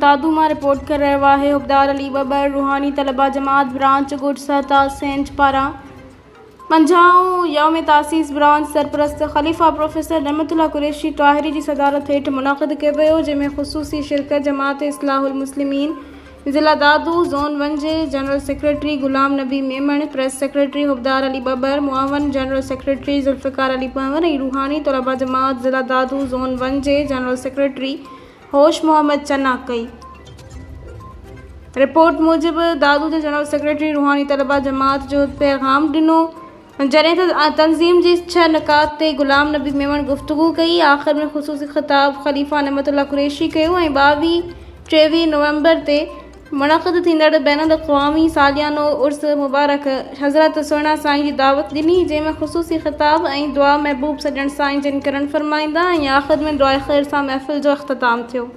दादू मां रिपोर्ट कर रहियो आहे। हुबदार अली बबर रूहानी तलबा जमात ब्रांच गुड सहता सेंज पारां मंझाऊं यौम तासीस ब्रांच सरपरस्त ख़लीफ़ा प्रोफेसर रहमतुल्लाह कुरैशी ताहिरी जी सदारत हेठि मुनाक़िद कयो वियो, जंहिंमें ख़ुसूसी शिरकत जमात इस्लाहुल मुस्लिमीन ज़िला दादू ज़ोन 1 जे general secretary Ghulam Nabi Memon, press secretary Hubdar Ali Babar, मुआवन जनरल सेक्रेटरी ज़ुल्फ़िकार अली पंवर ऐं रूहानी तलबा जमात ज़िला दादू ज़ोन 1 जे जनरल सेक्रेटरी होश मोहम्मद चन्ना कई। रिपोर्ट मूजिबि दादू जे जनरल सेक्रेटरी रूहानी तलबा जमात जो पैगाम ॾिनो, जॾहिं त तंज़ीम जी 6 निकात ते ग़ुलाम नबी मेमण गुफ़्तगू कई। आख़िर में ख़ुसूसी ख़िताब ख़लीफ़ा रहमतुल्लाह कुरैशी कयो ऐं 22-23 नवंबर ते मुनक़िद थींदड़ बैनुल अक़वामी सालियानो उर्स मुबारक हज़रत सुहिणा साईं जी दावत ॾिनी, जंहिंमें ख़ुसूसी ख़िताब ऐं दुआ महबूब सॼण साईं जिन किरण फ़रमाईंदा ऐं आख़िर में दुआ ख़ैर सां महफ़िल जो इख़्तिताम थियो।